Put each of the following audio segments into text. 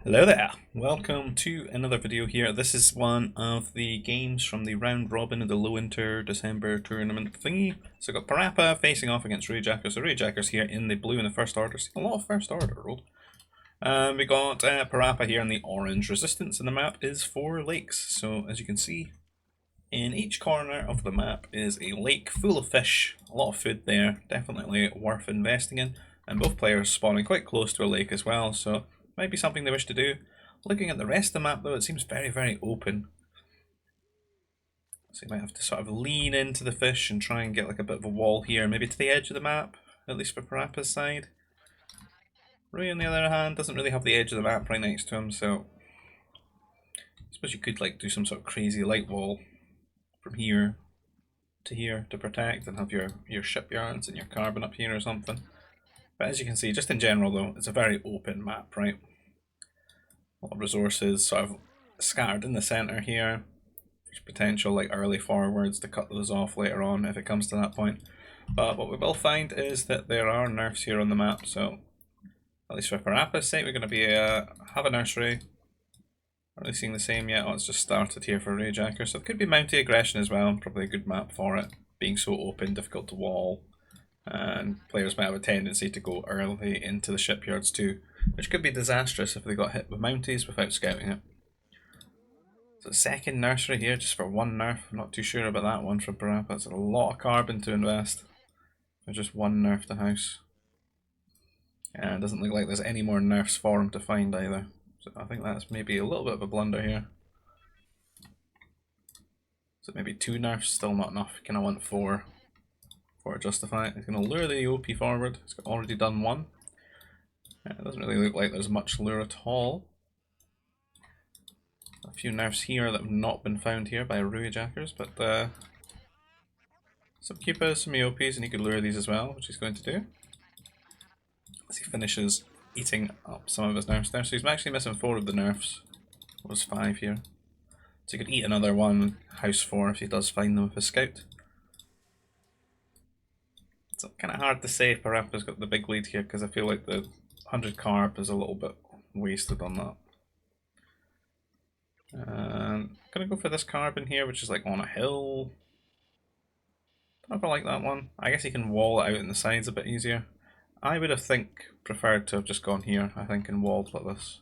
Hello there, welcome to another video here. This is one of the games from the round robin of the low winter December tournament thingy. So we've got PaRappa facing off against Rayjackers. So Rayjackers here in the blue in the first order. See a lot of first order rolled. We got PaRappa here in the orange. Resistance in the map is 4 lakes. So as you can see, in each corner of the map is a lake full of fish. A lot of food there, definitely worth investing in. And both players spawning quite close to a lake as well, so might be something they wish to do. Looking at the rest of the map though, it seems very, very open. So you might have to sort of lean into the fish and try and get like a bit of a wall here, maybe to the edge of the map, at least for PaRappa's side. Ray on the other hand doesn't really have the edge of the map right next to him, so I suppose you could like do some sort of crazy light wall from here to protect and have your shipyards and your carbon up here or something. But as you can see, just in general though, it's a very open map, right? A lot of resources sort of scattered in the centre here. There's potential like early forwards to cut those off later on if it comes to that point. But what we will find is that there are nerfs here on the map, so at least for PaRappa's sake, we're going to be have a nursery. Not really seeing the same yet. Oh, it's just started here for Rayjacker, so it could be Mountie Aggression as well. Probably a good map for it, being so open, difficult to wall. And players might have a tendency to go early into the shipyards too, which could be disastrous if they got hit with Mounties without scouting it. So second nursery here, just for one nerf. I'm not too sure about that one from PaRappa. It's a lot of carbon to invest for just one nerf to house. And it doesn't look like there's any more nerfs for him to find either. So I think that's maybe a little bit of a blunder here. So maybe 2 nerfs, still not enough. Kind of want 4. To justify it. He's going to lure the OP forward. He's already done 1. It doesn't really look like there's much lure at all. A few nerfs here that have not been found here by Rayjackers, but some Koopas, some EOPs, and he could lure these as well, which he's going to do. As he finishes eating up some of his nerfs there. So he's actually missing 4 of the nerfs. It was 5 here. So he could eat another one, house 4 if he does find them with his scout. It's kind of hard to say if PaRappa's got the big lead here because I feel like the 100 carp is a little bit wasted on that. I'm going to go for this carbon here, which is like on a hill. I don't know if I like that one. I guess you can wall it out in the sides a bit easier. I would have preferred to have just gone here, I think, and walled like this.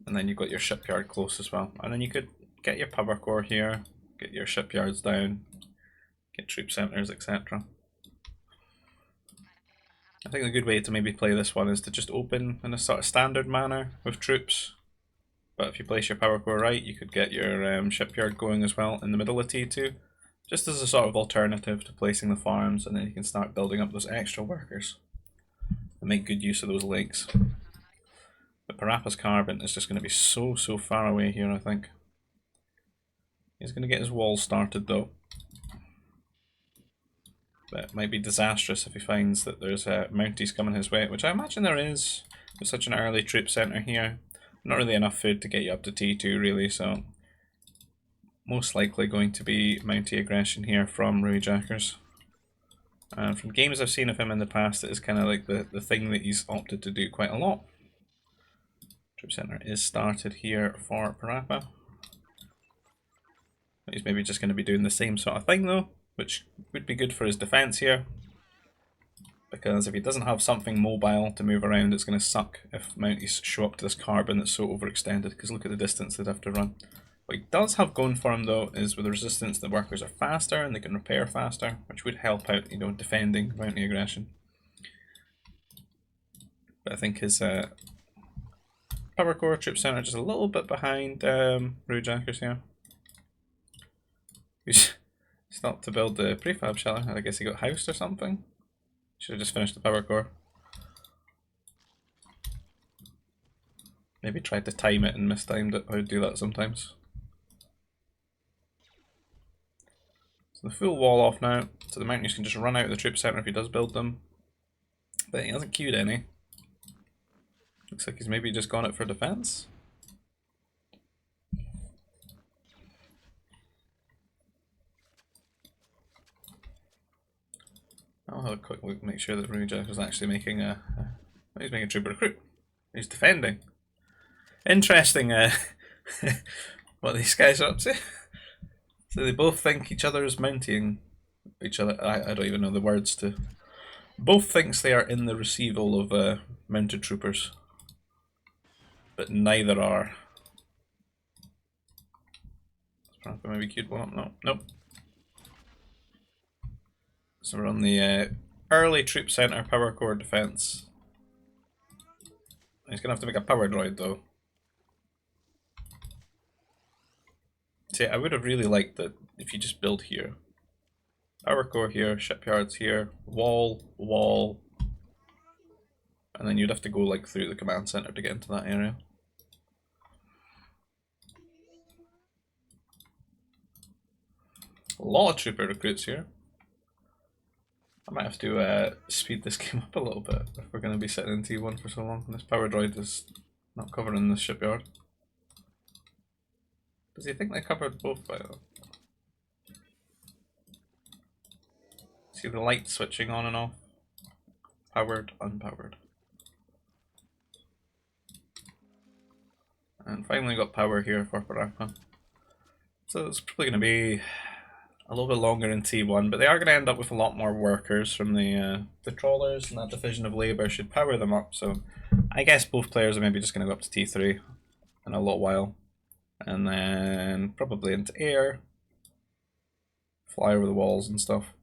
And then you've got your shipyard close as well. And then you could get your power core here, get your shipyards down, get troop centres, etc. I think a good way to maybe play this one is to just open in a sort of standard manner with troops. But if you place your power core right, you could get your shipyard going as well in the middle of T2. Just as a sort of alternative to placing the farms, and then you can start building up those extra workers and make good use of those lakes. But PaRappa's carbon is just going to be so far away here, I think. He's going to get his wall started though. But it might be disastrous if he finds that there's Mounties coming his way, which I imagine there is with such an early troop centre here. Not really enough food to get you up to T2 really, so most likely going to be Mountie Aggression here from Rayjackers. And from games I've seen of him in the past, it is kind of like the thing that he's opted to do quite a lot. Troop centre is started here for PaRappa. He's maybe just going to be doing the same sort of thing though, which would be good for his defense here. Because if he doesn't have something mobile to move around, it's going to suck if Mounties show up to this carbon that's so overextended, because look at the distance they'd have to run. What he does have going for him though is with the resistance, the workers are faster and they can repair faster, which would help out, you know, defending Mountie Aggression. But I think his power core troop centre just a little bit behind Rayjackers here. He's stopped to build the prefab shelter. I guess he got housed or something. Should have just finished the power core. Maybe tried to time it and mistimed it. I would do that sometimes. So the full wall off now, so the Mountaineers can just run out of the troop centre if he does build them. But he hasn't queued any. Looks like he's maybe just gone it for defence. I'll have a quick look, make sure that Rayjack is actually making he's making a troop recruit. He's defending. Interesting what these guys are up to. So they both think each other is mounting each other. I don't even know the words to. Both thinks they are in the receival of mounted troopers. But neither are. Maybe queued one up. No, nope. So we're on the early troop center power core defense. He's gonna have to make a power droid though. See, I would have really liked that if you just build here. Power core here, shipyards here, wall, and then you'd have to go like through the command center to get into that area. A lot of trooper recruits here. I might have to speed this game up a little bit if we're going to be sitting in T1 for so long. This power droid is not covering the shipyard. Does he think they covered both by now? See the light switching on and off? Powered, unpowered. And finally got power here for PaRappa. So it's probably going to be a little bit longer in T1, but they are going to end up with a lot more workers from the trawlers, and that division of labour should power them up. So I guess both players are maybe just going to go up to T3 in a little while, and then probably into air, fly over the walls and stuff.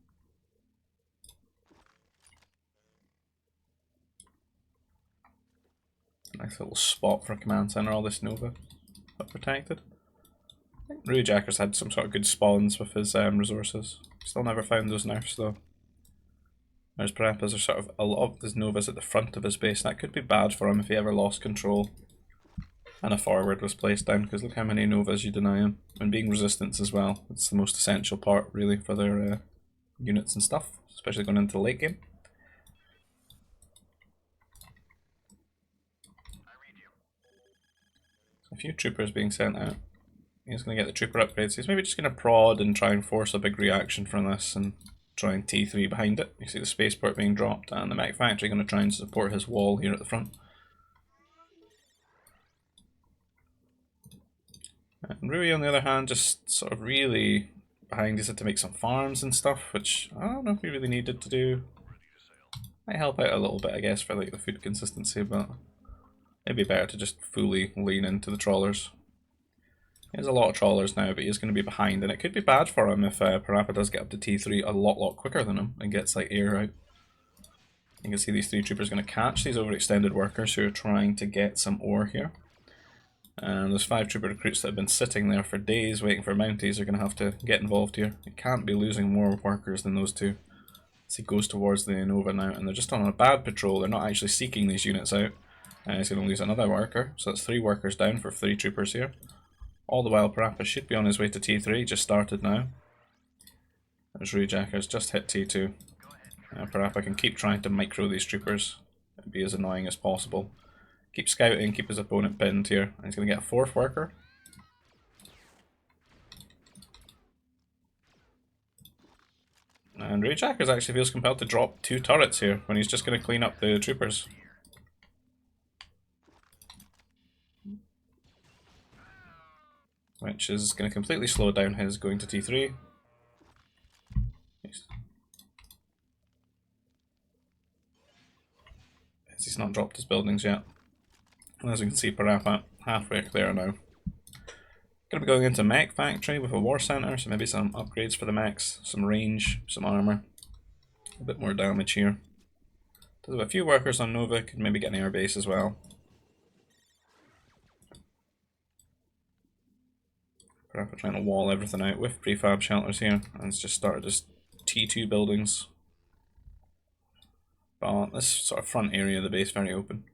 Nice little spot for a command center, all this Nova but protected. I think Roughjacker's had some sort of good spawns with his resources. Still never found those nerfs though. Whereas PaRappa's are sort of a lot of his Novas at the front of his base, and that could be bad for him if he ever lost control and a forward was placed down, because look how many Novas you deny him. And being resistance as well, it's the most essential part really for their units and stuff, especially going into the late game. A few troopers being sent out. He's going to get the trooper upgrades. He's maybe just going to prod and try and force a big reaction from this and try and T3 behind it. You see the spaceport being dropped, and the mech factory going to try and support his wall here at the front. And Rui, on the other hand, just sort of really behind. He's had to make some farms and stuff, which I don't know if he really needed to do. Might help out a little bit, I guess, for like the food consistency, but it'd be better to just fully lean into the trawlers. There's a lot of trawlers now, but he's going to be behind, and it could be bad for him if PaRappa does get up to T3 a lot quicker than him and gets like air out. You can see these three troopers going to catch these overextended workers who are trying to get some ore here. And there's 5 trooper recruits that have been sitting there for days waiting for mounties are going to have to get involved here. You can't be losing more workers than those two. As he goes towards the Nova now, and they're just on a bad patrol, they're not actually seeking these units out. And he's going to lose another worker, so that's 3 workers down for 3 troopers here. All the while PaRappa should be on his way to T3, just started now. There's Roughjacker's just hit T2. PaRappa can keep trying to micro these troopers and be as annoying as possible. Keep scouting, keep his opponent pinned here. And he's going to get a 4th worker. And Roughjacker's actually feels compelled to drop 2 turrets here when he's just going to clean up the troopers. Which is going to completely slow down his going to T3. He's not dropped his buildings yet. And as we can see, PaRappa halfway clear now. Going to be going into mech factory with a war center, so maybe some upgrades for the mechs, some range, some armor, a bit more damage here. Does have a few workers on Nova, could maybe get an air base as well. PaRappa trying to wall everything out with prefab shelters here, and it's just started as T2 buildings. But this sort of front area of the base very open.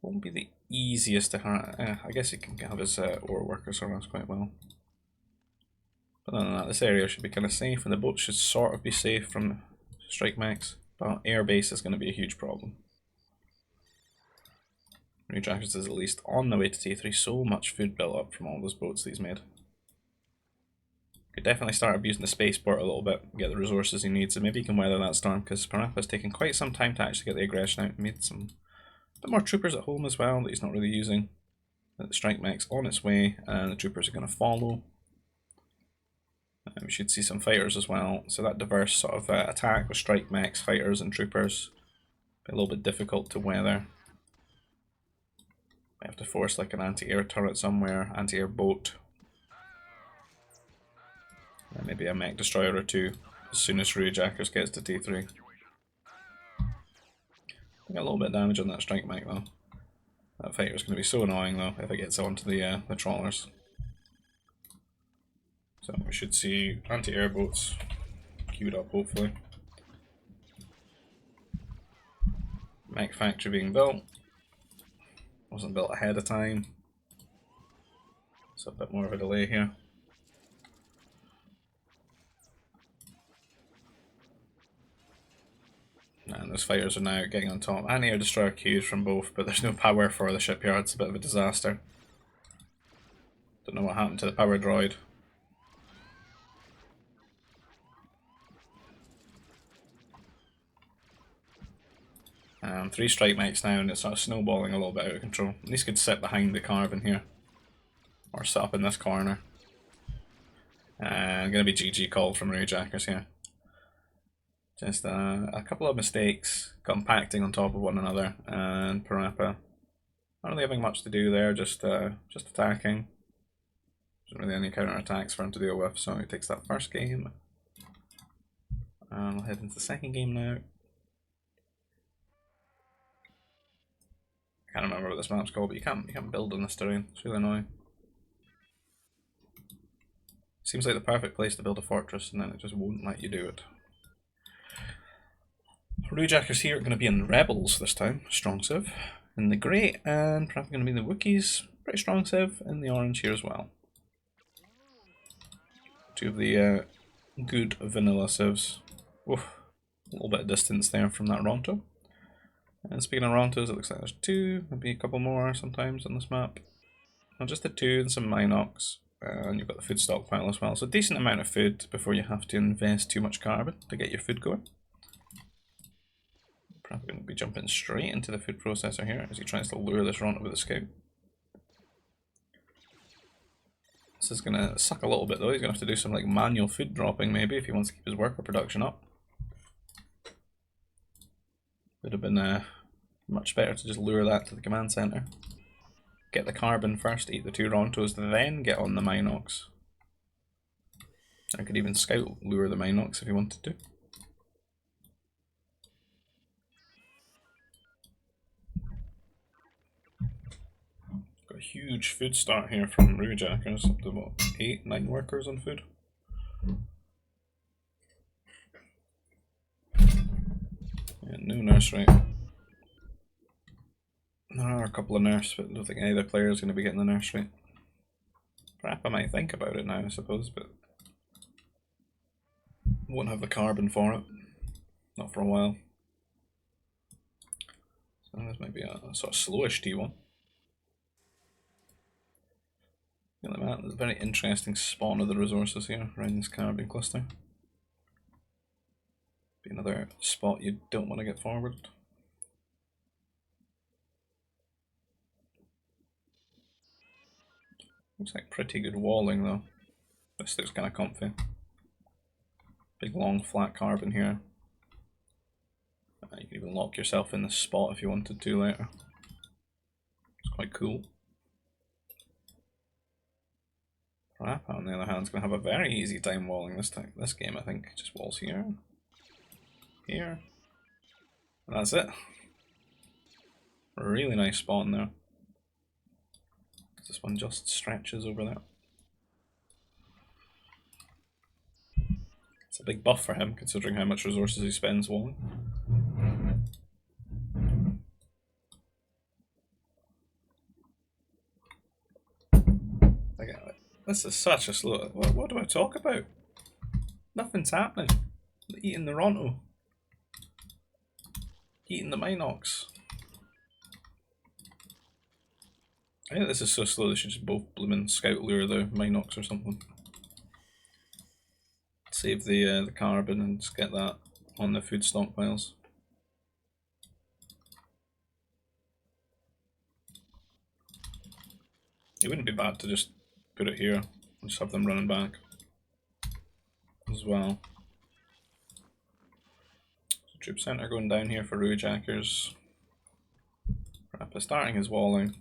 Won't be the easiest to I guess he can have his ore workers harass quite well. But other than that, this area should be kind of safe, and the boat should sort of be safe from strike mechs. But air base is going to be a huge problem. Roughjacker's is at least on the way to T3, so much food built up from all those boats that he's made. Could definitely start abusing the spaceport a little bit, get the resources he needs, and maybe he can weather that storm, because PaRappa's taken quite some time to actually get the aggression out. He made some bit more troopers at home as well that he's not really using. The strike mech's on its way, and the troopers are going to follow. We should see some fighters as well, so that diverse sort of attack with strike mechs, fighters and troopers be a little bit difficult to weather. Might have to force like an anti-air turret somewhere, anti-air boat. And maybe a mech destroyer or two as soon as Jackers gets to T3. I got a little bit of damage on that strike mech though. That fighter's going to be so annoying though if it gets onto the trawlers. So we should see anti-air boats queued up hopefully. Mech factory being built. Wasn't built ahead of time. So a bit more of a delay here. And those fighters are now getting on top. Anti-air destroyer queues from both, but there's no power for the shipyard. It's a bit of a disaster. Don't know what happened to the power droid. 3 strike mechs now, and it's sort of snowballing a little bit out of control. These could sit behind the carbon here, or sit up in this corner. And going to be GG called from Jackers here. Just a couple of mistakes, compacting on top of one another, and PaRappa not really having much to do there, just attacking. There's not really any counter attacks for him to deal with, so he takes that first game. And we'll head into the second game now. I can't remember what this map's called, but you can't build on this terrain. It's really annoying. Seems like the perfect place to build a fortress, and then it just won't let you do it. Jackers here are going to be in the Rebels this time, strong civ, in the grey, and probably going to be the Wookiees, pretty strong civ, in the orange here as well. 2 of the good vanilla civs. Oof, a little bit of distance there from that Ronto. And speaking of Rontos, it looks like there's 2, maybe a couple more sometimes on this map. Not just the 2 and some Minox, and you've got the food stockpile as well. So a decent amount of food before you have to invest too much carbon to get your food going. Probably going to be jumping straight into the food processor here as he tries to lure this Ronto with a scout. This is going to suck a little bit though. He's going to have to do some like manual food dropping maybe if he wants to keep his worker production up. Would have been much better to just lure that to the command center. Get the carbon first, eat the 2 Rontos, then get on the Minox. I could even scout lure the Minox if he wanted to. Got a huge food start here from Jackers, up to what, 8, 9 workers on food. Yeah, no nursery. There are a couple of nurse, but I don't think either player is going to be getting the nursery. PaRappa might think about it now, I suppose, but won't have the carbon for it. Not for a while. So this might be a sort of slowish T1. Look at that, there's a very interesting spawn of the resources here around this carbon cluster. Be another spot you don't want to get forward. Looks like pretty good walling though. This looks kind of comfy. Big long flat carbon here. You can even lock yourself in this spot if you wanted to later. It's quite cool. PaRappa on the other hand is going to have a very easy time walling this game, I think. Just walls here. Here. And that's it. A really nice spawn there. This one just stretches over there. It's a big buff for him, considering how much resources he spends walling. This is such a slow... What do I talk about? Nothing's happening. Eating the Ronto. Eating the Minox. I think this is so slow they should just both blooming scout lure the Minox or something. Save the carbon and just get that on the food stockpiles. It wouldn't be bad to just put it here and just have them running back as well. So troop centre going down here for Roujackers. PaRappa starting his walling.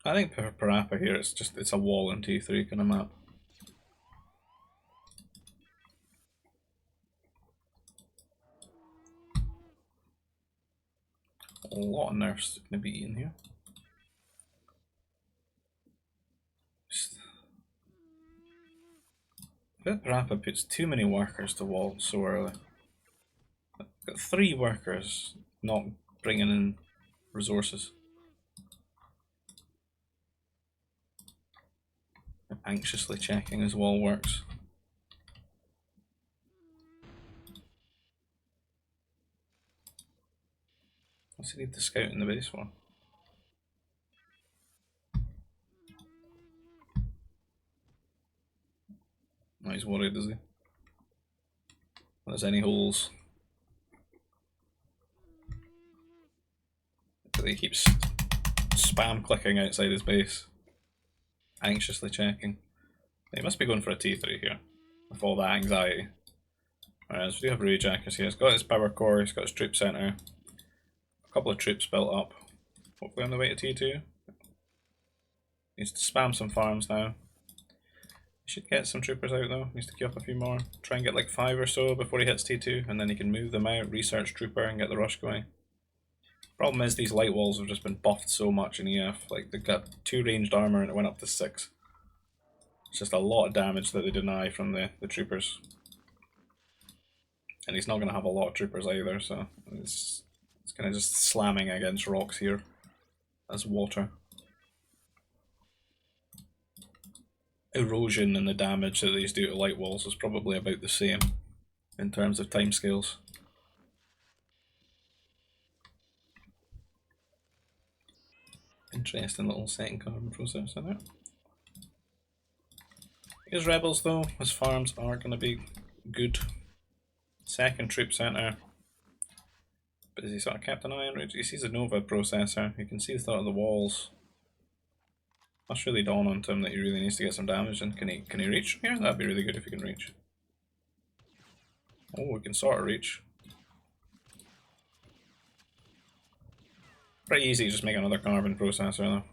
I think for PaRappa here it's a wall in T3 kind of map. A lot of nerfs going to be in here. I bet PaRappa puts too many workers to wall so early. I've got 3 workers not bringing in resources. I'm anxiously checking his wall works. What's he need to scout in the base for? Oh, he's worried, is he? If there's any holes. But he keeps spam clicking outside his base. Anxiously checking. He must be going for a T3 here. With all that anxiety. Alright, so we do have Roujackers here. He's got his power core, he's got his troop centre. A couple of troops built up. Hopefully on the way to T2. Needs to spam some farms now. He should get some troopers out though. Needs to queue up a few more. Try and get like 5 or so before he hits T2, and then he can move them out, research trooper, and get the rush going. Problem is these light walls have just been buffed so much in EF. Like they got 2 ranged armor and it went up to 6. It's just a lot of damage that they deny from the troopers. And he's not going to have a lot of troopers either, so it's kind of just slamming against rocks here as water. Erosion and the damage that these do to light walls is probably about the same in terms of timescales. Interesting little second carbon processor there. His rebels though, his farms are going to be good. Second troop centre. But has he sort of kept an eye on it? He sees a Nova processor, you can see the thought of the walls. Must really dawn on him that he really needs to get some damage, and can he reach from here? That'd be really good if he can reach. Oh, we can sort of reach. Pretty easy to just make another carbon processor though.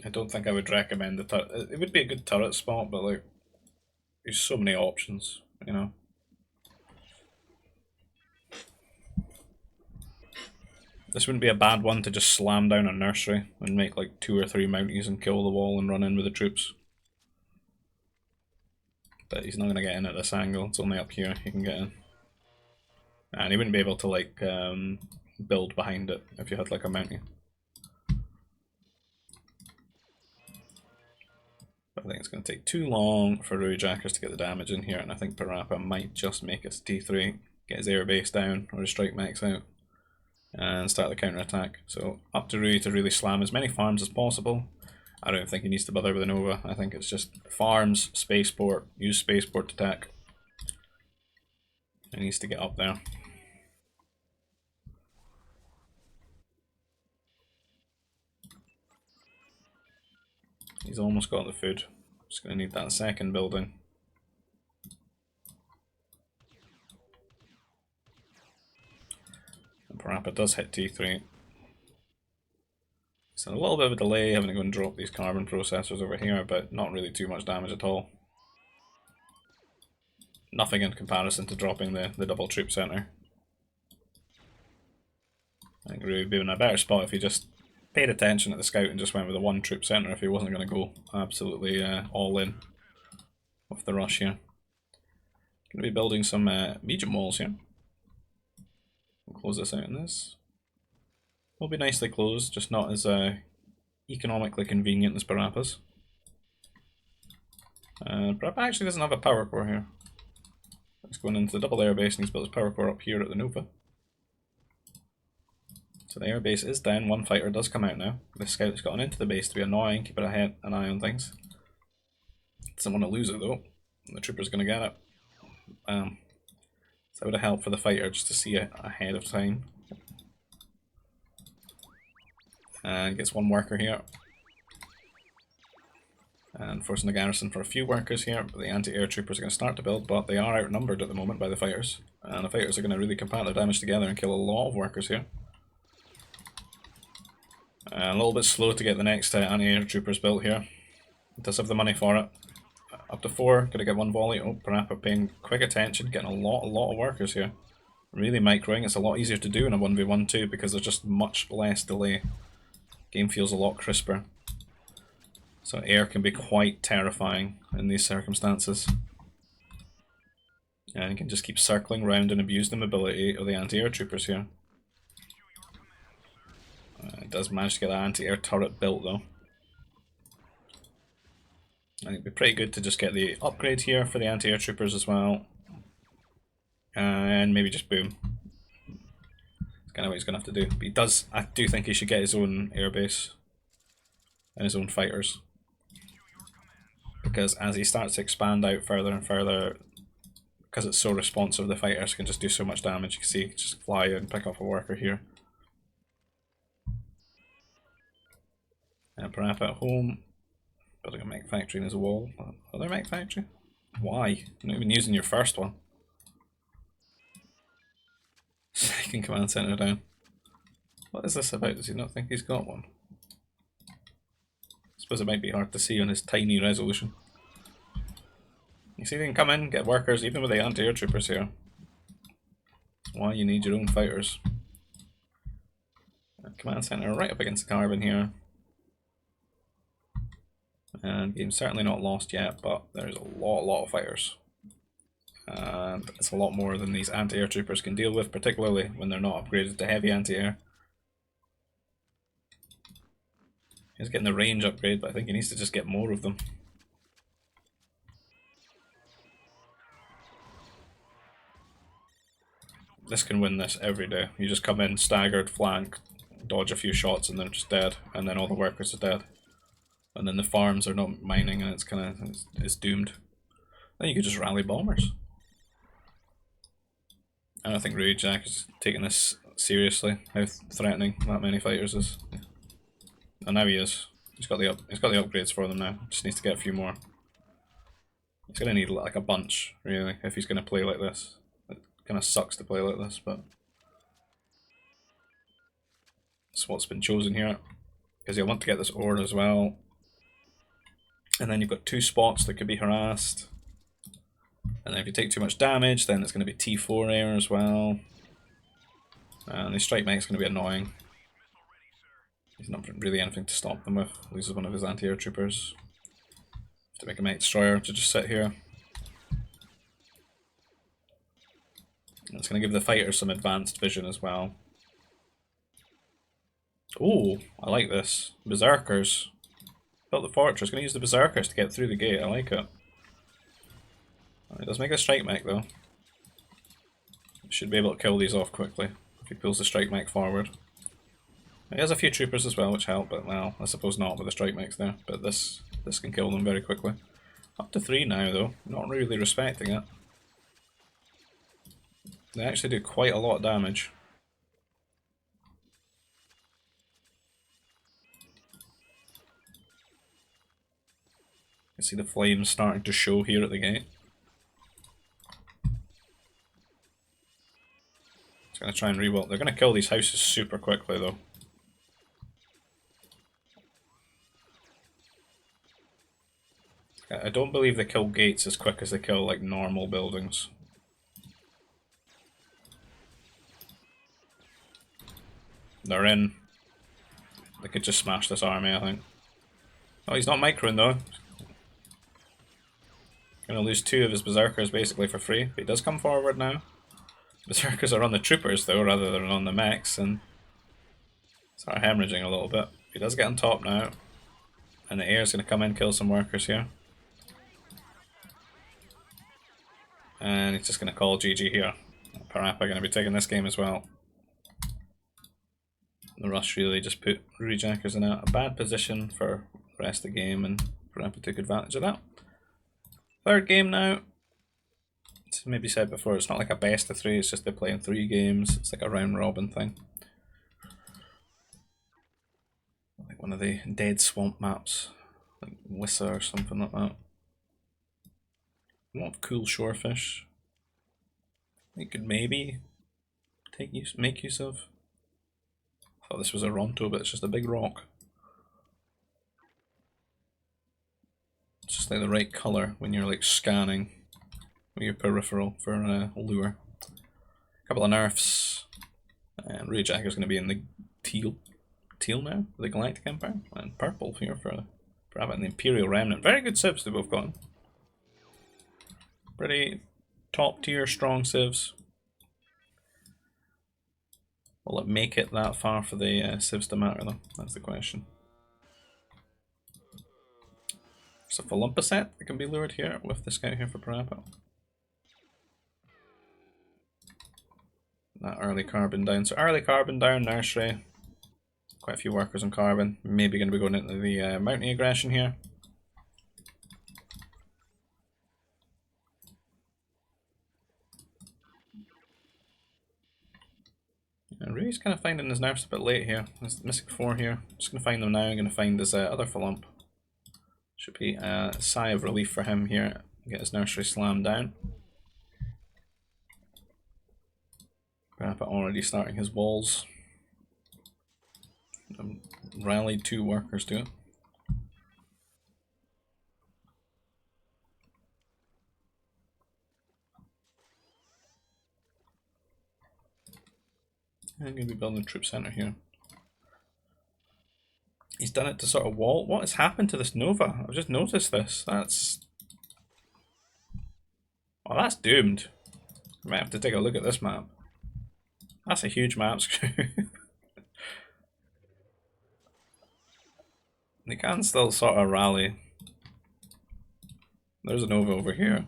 I don't think I would recommend the turret. It would be a good turret spot, but like, there's so many options, you know. This wouldn't be a bad one to just slam down a nursery and make like 2 or 3 mounties and kill the wall and run in with the troops. But he's not going to get in at this angle, it's only up here he can get in. And he wouldn't be able to like build behind it if you had like a mountie. But I think it's going to take too long for Roujackers to get the damage in here, and I think PaRappa might just make it to T3, get his air base down or his strike mechs out, and start the counter attack. So up to Rui to really slam as many farms as possible. I don't think he needs to bother with a Nova. I think it's just farms, spaceport, use spaceport to attack. He needs to get up there. He's almost got the food. Just going to need that second building. And PaRappa does hit T3. So a little bit of a delay having to go and drop these carbon processors over here, but not really too much damage at all. Nothing in comparison to dropping the double troop centre. I think Rui would be in a better spot if he just paid attention at the scout and just went with a 1 troop centre if he wasn't going to go absolutely all in with the rush here. Going to be building some medium walls here. We'll close this out in this. Will be nicely closed, just not as economically convenient as PaRappa's. PaRappa actually doesn't have a power core here. He's going into the double air base and he's built his power core up here at the Nova. So the air base is down, one fighter does come out now. The scout's gotten into the base to be annoying, keep an eye on things. Doesn't want to lose it though. The trooper's going to get it. So that would have helped for the fighter just to see it ahead of time. And gets one worker here. And forcing the garrison for a few workers here. But the anti-air troopers are going to start to build, but they are outnumbered at the moment by the fighters. And the fighters are going to really compact their damage together and kill a lot of workers here. A little bit slow to get the next anti-air troopers built here. It does have the money for it. Up to 4, gonna get one volley. Oh, PaRappa paying quick attention, getting a lot of workers here. Really microing. It's a lot easier to do in a 1v1 too because there's just much less delay. Game feels a lot crisper. So air can be quite terrifying in these circumstances. And you can just keep circling around and abuse the mobility of the anti-air troopers here. It does manage to get that anti-air turret built though. I think it'd be pretty good to just get the upgrade here for the anti-air troopers as well. And maybe just boom. That's kind of what he's going to have to do. But he does, I do think he should get his own airbase and his own fighters. Because as he starts to expand out further and further, because it's so responsive, the fighters can just do so much damage. You can see, just fly and pick up a worker here. And PaRappa at home. Building a mech factory and there's a wall. Other mech factory? Why? You're not even using your first one. Second command center down. What is this about? Does he not think he's got one? I suppose it might be hard to see on his tiny resolution. You see, they can come in, get workers, even with the anti-air troopers here. That's why you need your own fighters. Command center right up against the carbon here. And game's certainly not lost yet, but there's a lot of fighters. And it's a lot more than these anti-air troopers can deal with, particularly when they're not upgraded to heavy anti-air. He's getting the range upgrade, but I think he needs to just get more of them. This can win this every day. You just come in, staggered, flank, dodge a few shots, and they're just dead. And then all the workers are dead. And then the farms are not mining, and it's it's doomed. Then you could just rally bombers. I don't think Ray Jack is taking this seriously. How threatening that many fighters is. And now he is. He's got the upgrades for them now. Just needs to get a few more. He's gonna need like a bunch, really, if he's gonna play like this. It kind of sucks to play like this, but that's what's been chosen here. Because you'll want to get this ore as well. And then you've got 2 spots that could be harassed. And then if you take too much damage, then it's going to be T4 air as well. And the strike mech's going to be annoying. There's not really anything to stop them with. Loses one of his anti-air troopers. Have to make a mech destroyer to just sit here. And it's going to give the fighters some advanced vision as well. Oh, I like this. Berserkers. Built the fortress. Going to use the berserkers to get through the gate. I like it. It does make a strike mech though. Should be able to kill these off quickly if he pulls the strike mech forward. He has a few troopers as well, which help, but well, I suppose not with the strike mechs there. But this can kill them very quickly. Up to 3 now though. Not really respecting it. They actually do quite a lot of damage. You see the flames starting to show here at the gate. It's going to try and rebuild. They're going to kill these houses super quickly though. I don't believe they kill gates as quick as they kill like normal buildings. They're in. They could just smash this army, I think. Oh, he's not microing though. Gonna lose 2 of his berserkers basically for free, but he does come forward now. Berserkers are on the troopers though, rather than on the mechs, and start hemorrhaging a little bit. He does get on top now, and the air's gonna come in, kill some workers here. And he's just gonna call GG here. PaRappa gonna be taking this game as well. The rush really just put Rejackers in a bad position for the rest of the game, and PaRappa took advantage of that. Third game now. As maybe said before, it's not like a best of 3, it's just they're playing 3 games. It's like a round robin thing. Like one of the dead swamp maps, like Wissa or something like that. A lot of cool shorefish. You could maybe make use of. I thought this was a Ronto, but it's just a big rock. It's just like the right colour when you're like scanning with your peripheral for a lure. A couple of nerfs, and Rayjacker's going to be in the teal now, the Galactic Empire, and purple here for PaRappa and the Imperial Remnant. Very good civs they both got. Pretty top tier strong civs. Will it make it that far for the civs to matter though? That's the question. There's a Philumpa set that can be lured here with the scout here for PaRappa. That early carbon down. So early carbon down, nursery. Quite a few workers on carbon. Maybe going to be going into the mountain aggression here. And Ray's kind of finding his nerfs a bit late here. There's missing 4 here. Just going to find them now. I'm going to find his other Philump. Should be a sigh of relief for him here. Get his nursery slammed down. PaRappa already starting his walls. Rallied 2 workers to it. I'm going to be building a troop center here. He's done it to sort of wall. What has happened to this Nova? I've just noticed this. That's... oh, that's doomed. I might have to take a look at this map. That's a huge map screw. They can still sort of rally. There's a Nova over here.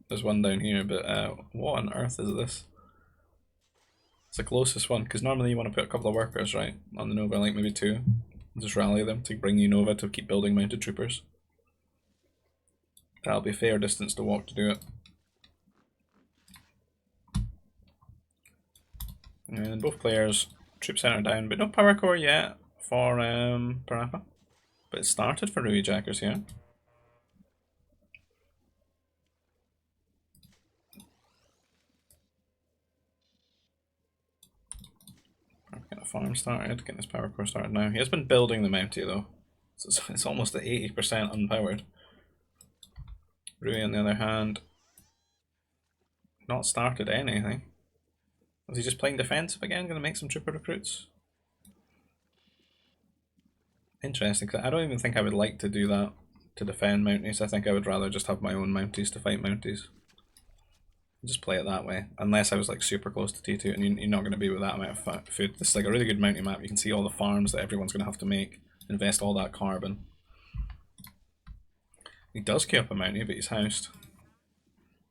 There's one down here, but what on earth is this? It's the closest one, because normally you want to put a couple of workers, right, on the Nova, like maybe 2. Just rally them to bring you Nova to keep building mounted troopers. That'll be a fair distance to walk to do it. And both players, troop center down, but no power core yet for PaRappa. But it started for Ruijackers here. Get a farm started, getting his power core started now. He has been building the Mountie though. So it's almost at 80% unpowered. Rui on the other hand, not started anything. Was he just playing defensive again? Going to make some trooper recruits? Interesting, because I don't even think I would like to do that to defend Mounties. I think I would rather just have my own Mounties to fight Mounties. Just play it that way, unless I was like super close to T2, and you're not going to be with that amount of food. This is like a really good Mountie map. You can see all the farms that everyone's going to have to make, invest all that carbon. He does queue up a Mountie, but he's housed.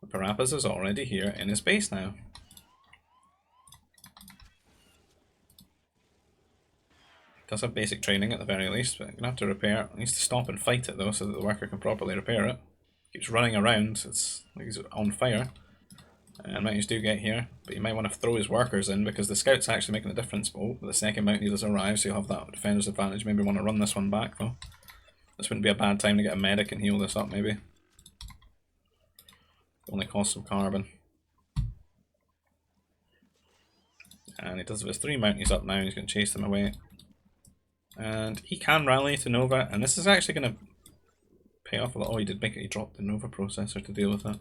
But PaRappa's is already here in his base now. Does have basic training at the very least, but you're going to have to repair it. He needs to stop and fight it though, so that the worker can properly repair it. Keeps running around, it's like he's on fire. And Mounties do get here, but you might want to throw his workers in because the scout's actually making a difference. Oh, the second Mountie does arrive, so you'll have that defender's advantage. Maybe want to run this one back though. This wouldn't be a bad time to get a medic and heal this up maybe. Only cost some carbon. And he does have his 3 Mounties up now, and he's going to chase them away. And he can rally to Nova, and this is actually going to pay off a lot. Oh, he did make it, he dropped the Nova processor to deal with it.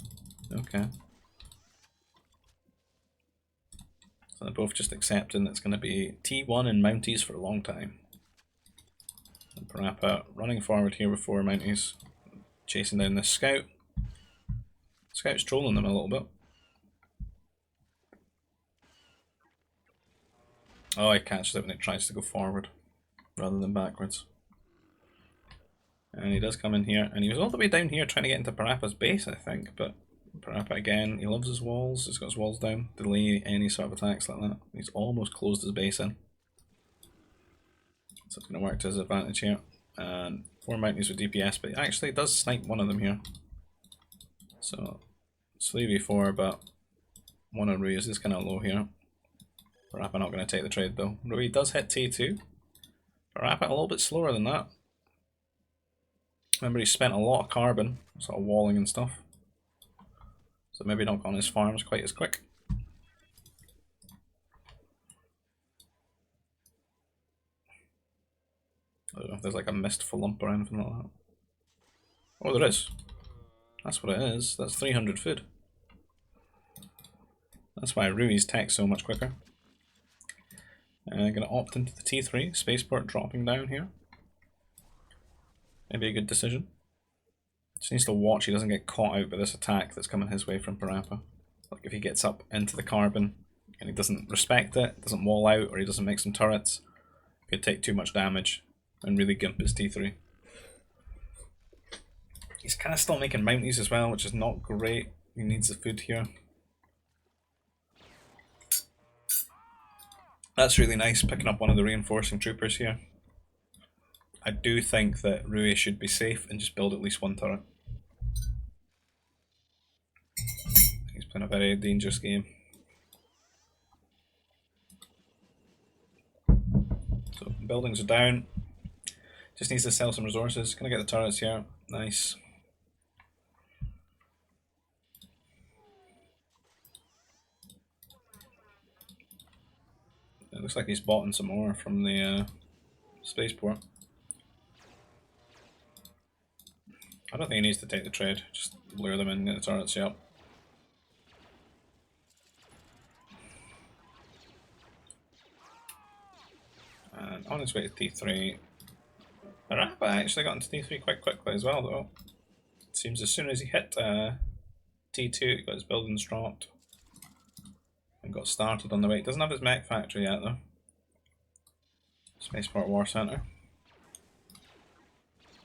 Okay. So they're both just accepting it's going to be T1 and Mounties for a long time. And PaRappa running forward here with 4 Mounties, chasing down this scout. Scout's trolling them a little bit. Oh, he catches it when it tries to go forward rather than backwards. And he does come in here, and he was all the way down here trying to get into PaRappa's base, I think, but PaRappa again, he loves his walls, he's got his walls down, delay any sort of attacks like that. He's almost closed his base in. So it's going to work to his advantage here. And 4 mounties with DPS, but it actually does snipe one of them here. So it's 3v4, but one of Rui's is kind of low here. PaRappa not going to take the trade though. Rui does hit T2. PaRappa a little bit slower than that. Remember, he spent a lot of carbon, sort of walling and stuff. So maybe not on his farms quite as quick. I don't know if there's like a mistful lump or anything like that. Oh, there is. That's what it is. That's 300 food. That's why Rui's tech's so much quicker. I'm going to opt into the T3, spaceport dropping down here. Maybe a good decision. Just needs to watch he doesn't get caught out by this attack that's coming his way from PaRappa. Like if he gets up into the carbon and he doesn't respect it, doesn't wall out, or he doesn't make some turrets, could take too much damage and really gimp his T3. He's kind of still making mounties as well, which is not great. He needs the food here. That's really nice, picking up one of the reinforcing troopers here. I do think that Rui should be safe and just build at least one turret. He's playing a very dangerous game. So buildings are down. Just needs to sell some resources. Gonna get the turrets here. Nice. It looks like he's bought in some more from the spaceport. I don't think he needs to take the trade, just lure them in, get the turrets up. And on his way to T3. PaRappa actually got into T3 quite quickly as well though. It seems as soon as he hit T2 he got his buildings dropped. And got started on the way. He doesn't have his mech factory yet though. Spaceport War Center.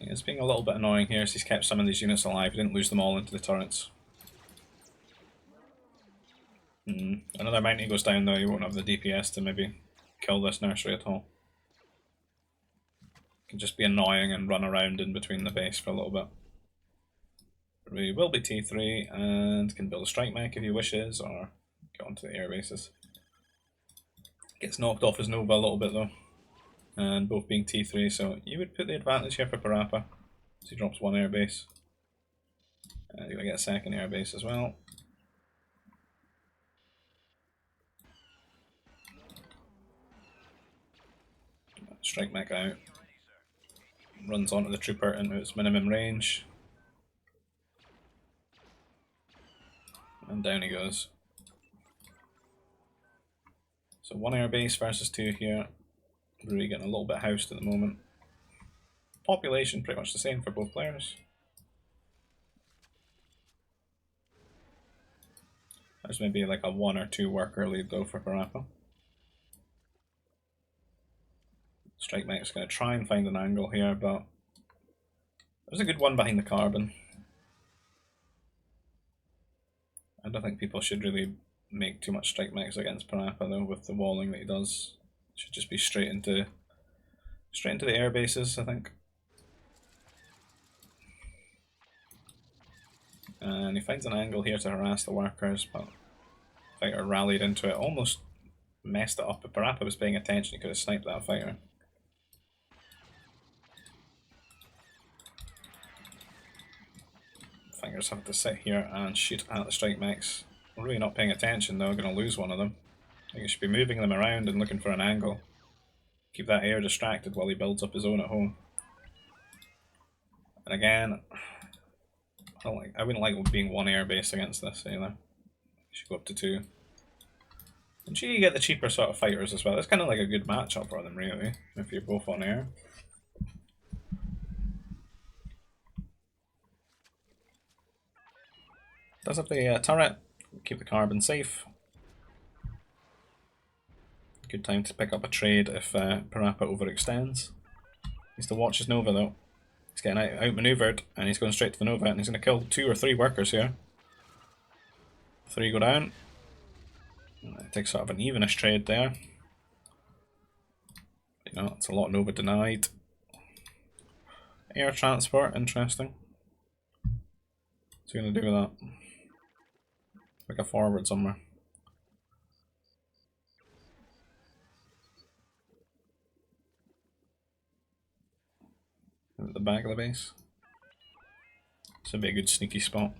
It's being a little bit annoying here, so he's kept some of these units alive. He didn't lose them all into the turrets. Another mountie goes down though, he won't have the DPS to maybe kill this nursery at all. Can just be annoying and run around in between the base for a little bit. We will be T3 and can build a strike mech if he wishes, or get onto the air bases. Gets knocked off his Nova a little bit though. And both being T3, so you would put the advantage here for PaRappa. So he drops one airbase. And you're going to get a second airbase as well. Strike mech out. Runs onto the trooper into its minimum range. And down he goes. So one airbase versus two here. Really getting a little bit housed at the moment. Population pretty much the same for both players. There's maybe like a 1 or 2 worker lead though for PaRappa. Strike Mech's going to try and find an angle here, but there's a good one behind the carbon. I don't think people should really make too much Strike Mechs against PaRappa though, with the walling that he does. Should just be straight into the air bases, I think. And he finds an angle here to harass the workers, but fighter rallied into it, almost messed it up. If PaRappa was paying attention, he could have sniped that fighter. Fighters have to sit here and shoot at the strike mechs. We're really not paying attention though, going to lose one of them. I think you should be moving them around and looking for an angle. Keep that air distracted while he builds up his own at home. And again, I wouldn't like being one air base against this either. You should go up to 2. And you get the cheaper sort of fighters as well. It's kind of like a good matchup for them really, if you're both on air. Does have the turret, keep the carbon safe. Good time to pick up a trade if PaRappa overextends. Needs to watch his Nova though. He's getting outmaneuvered and he's going straight to the Nova and he's going to kill 2 or 3 workers here. 3 go down. It takes sort of an evenish trade there. Right, no, it's a lot Nova denied. Air transport, interesting. What's he going to do with that? Like a forward somewhere. At the back of the base. This would be a good sneaky spot.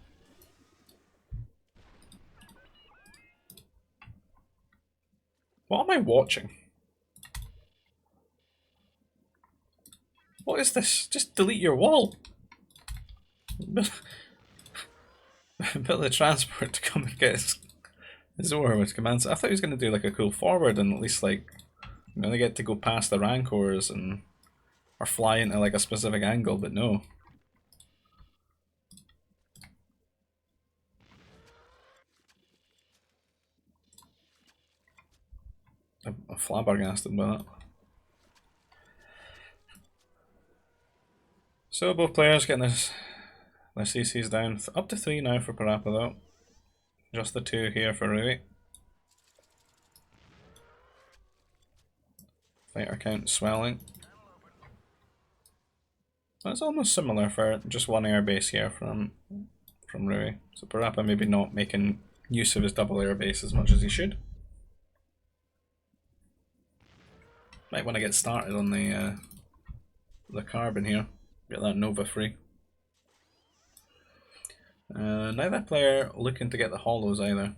What am I watching? What is this? Just delete your wall. Build the transport to come and get Zor with commands. I thought he was going to do like a cool forward and at least like, you know, they get to go past the rancors and or fly into like a specific angle, but no. I'm flabbergasted by that. So both players getting their CCs down. Up to 3 now for PaRappa though. Just the 2 here for Rui. Fighter count swelling. That's almost similar for just 1 airbase here from Rui. So PaRappa maybe not making use of his double airbase as much as he should. Might want to get started on the carbon here. Get that Nova free. Neither player looking to get the hollows either.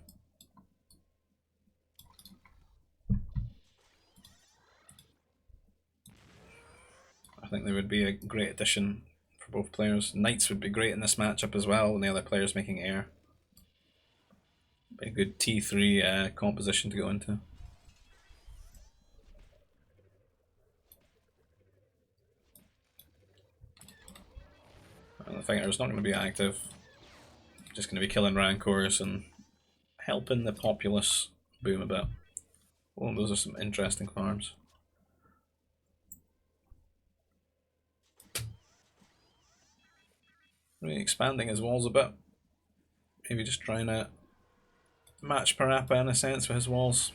I think they would be a great addition for both players. Knights would be great in this matchup as well, and the other players making air. Be a good T3 composition to go into. The fighter's not going to be active. Just going to be killing rancors and helping the populace boom a bit. Oh, those are some interesting farms. Really expanding his walls a bit. Maybe just trying to match PaRappa in a sense with his walls.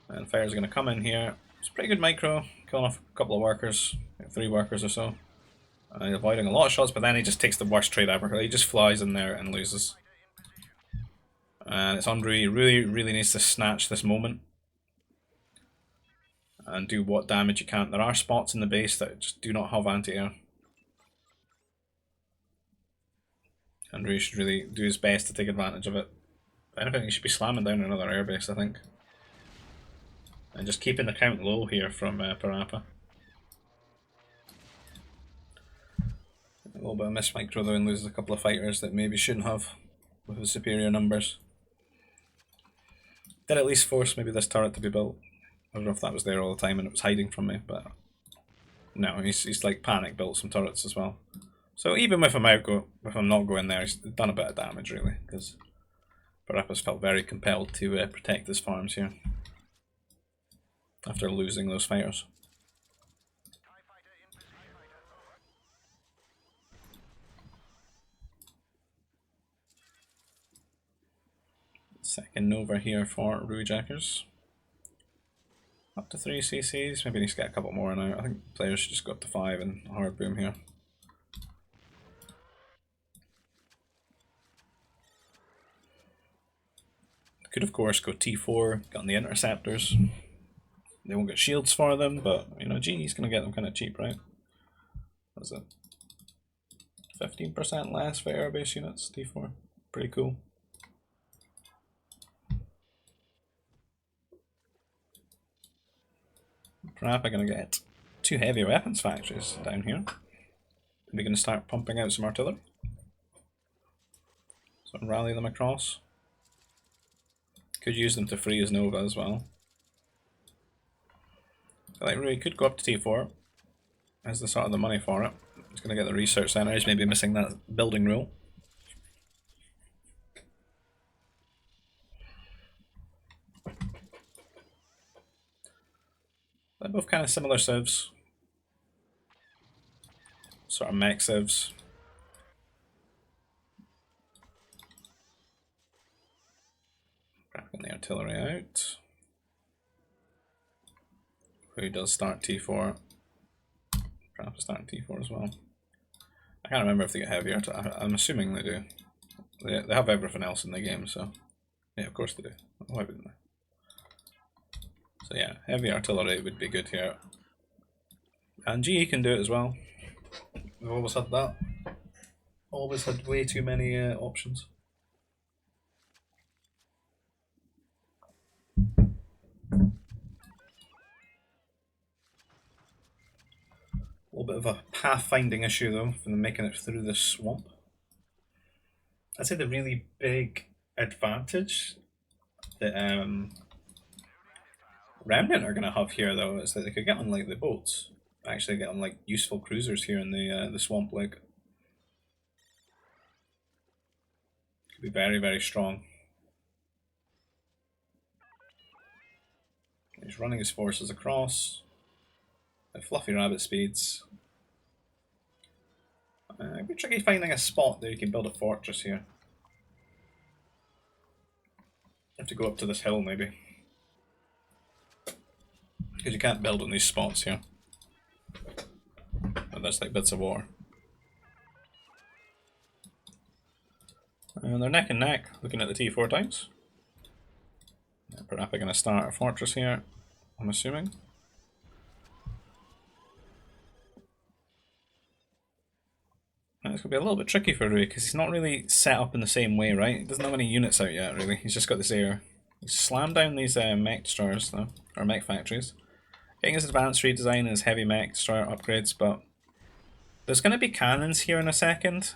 And fire's going to come in here. It's pretty good micro, killing off a couple of workers, like 3 workers or so. Avoiding a lot of shots, but then he just takes the worst trade ever. He just flies in there and loses. And it's Andre really needs to snatch this moment and do what damage you can. There are spots in the base that just do not have anti-air. Andre should really do his best to take advantage of it. If anything, he should be slamming down another airbase, I think. And just keeping the count low here from PaRappa. A little bit of miss micro though and loses a couple of fighters that maybe shouldn't have with the superior numbers. Did at least force maybe this turret to be built. I don't know if that was there all the time and it was hiding from me, but no, he's like panic built some turrets as well. So even with him with him not going there, he's done a bit of damage really, because PaRappa's felt very compelled to protect his farms here after losing those fighters. Second Nova here for Rui Jackers. Up to 3 CCs, maybe needs to get a couple more now. I think players should just go up to 5 and hard boom here. Could of course go T4, got the interceptors. They won't get shields for them, but you know, Genie's gonna get them kind of cheap, right? What is it? 15% less for airbase units, T4. Pretty cool. PaRappa gonna get 2 heavy weapons factories down here. We're gonna start pumping out some artillery. So rally them across. Could use them to free his Nova as well. So like Rui could go up to T4 as the sort of the money for it. He's gonna get the research center. He's maybe missing that building rule. They're both kind of similar civs. Sort of mech civs. Cracking the artillery out. Who does start T4? Perhaps starting T4 as well. I can't remember if they get heavier. I'm assuming they do. They have everything else in the game, so yeah, of course they do. Why wouldn't they? So yeah, heavy artillery would be good here. And GE can do it as well. We've always had that. Always had way too many options. A little bit of a pathfinding issue though, for them making it through this swamp. I'd say the really big advantage that Remnant are going to have here though is that they could get on like the boats, actually get on like useful cruisers here in the swamp lake. Could be very, very strong. He's running his forces across at fluffy rabbit speeds. It'd be tricky finding a spot that you can build a fortress here. Have to go up to this hill maybe, because you can't build on these spots here. And there's like bits of water. And they're neck and neck, looking at the T4 times. PaRappa going to start a fortress here, I'm assuming. And it's going to be a little bit tricky for Rui because he's not really set up in the same way, right? He doesn't have any units out yet, really. He's just got this air. He's slammed down these mech destroyers, though, or mech factories. Getting his advanced redesign and his heavy mech destroyer upgrades, but there's going to be cannons here in a second.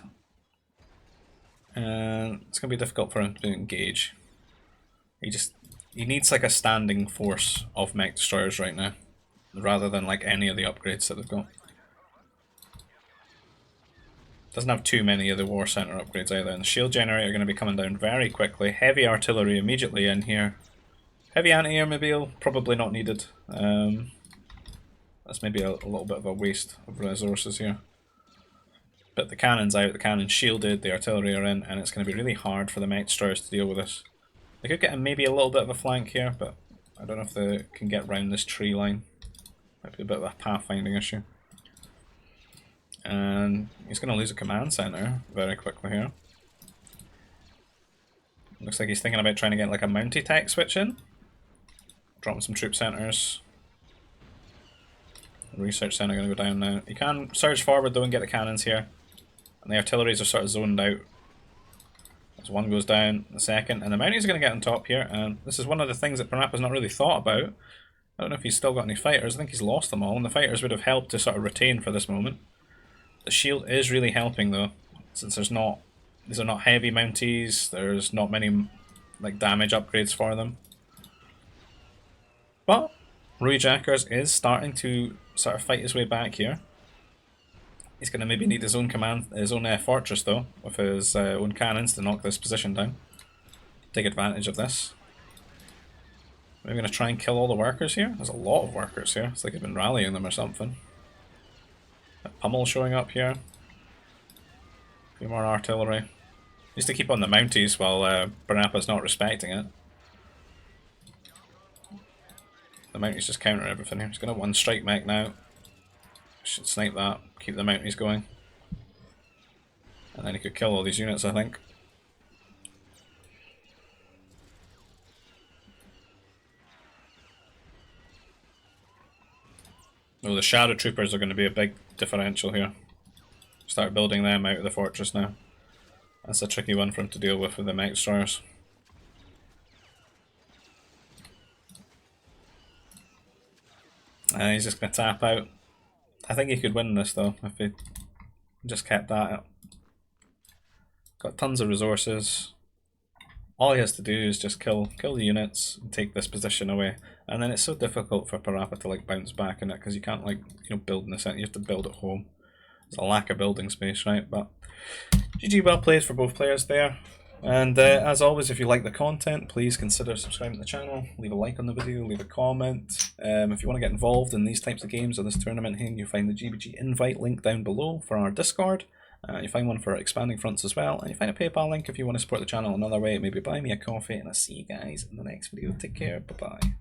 And it's going to be difficult for him to engage. He needs like a standing force of mech destroyers right now, rather than like any of the upgrades that they've got. Doesn't have too many of the war center upgrades either, and the shield generator are going to be coming down very quickly. Heavy artillery immediately in here. Heavy anti-air mobile, probably not needed. That's maybe a little bit of a waste of resources here. But the cannon's out, the cannon's shielded, the artillery are in, and it's going to be really hard for the mech destroyers to deal with this. They could get maybe a little bit of a flank here, but I don't know if they can get round this tree line. Might be a bit of a pathfinding issue. And he's going to lose a command center very quickly here. Looks like he's thinking about trying to get like a Mountie tech switch in. Dropping some troop centers. The research center going to go down now. You can surge forward though and get the cannons here. And the artilleries are sort of zoned out. As one goes down, the second, and the Mounties are going to get on top here. And this is one of the things that PaRappa's not really thought about. I don't know if he's still got any fighters. I think he's lost them all, and the fighters would have helped to sort of retain for this moment. The shield is really helping though, since these are not heavy Mounties, there's not many like damage upgrades for them. But Rui Jackers is starting to sort of fight his way back here. He's going to maybe need his own fortress though, with his own cannons to knock this position down. Take advantage of this. We're going to try and kill all the workers here. There's a lot of workers here. It's like he's been rallying them or something. A pummel showing up here. A few more artillery. Needs to keep on the Mounties while PaRappa's not respecting it. The Mounties just counter everything here. He's going to one strike mech now. Should snipe that. Keep the Mounties going. And then he could kill all these units, I think. Oh, the Shadow Troopers are going to be a big differential here. Start building them out of the fortress now. That's a tricky one for him to deal with the mech destroyers. He's just going to tap out. I think he could win this though, if he just kept that up. Got tons of resources. All he has to do is just kill the units and take this position away. And then it's so difficult for PaRappa to like bounce back in it, because you can't like, build in the center, you have to build at home. There's a lack of building space, right? But GG, well played for both players there. And as always, if you like the content, please consider subscribing to the channel, leave a like on the video, leave a comment. If you want to get involved in these types of games or this tournament here, you'll find the GBG invite link down below for our Discord. You find one for Expanding Fronts as well, and you find a PayPal link if you want to support the channel another way. Maybe buy me a coffee, and I'll see you guys in the next video. Take care, bye bye.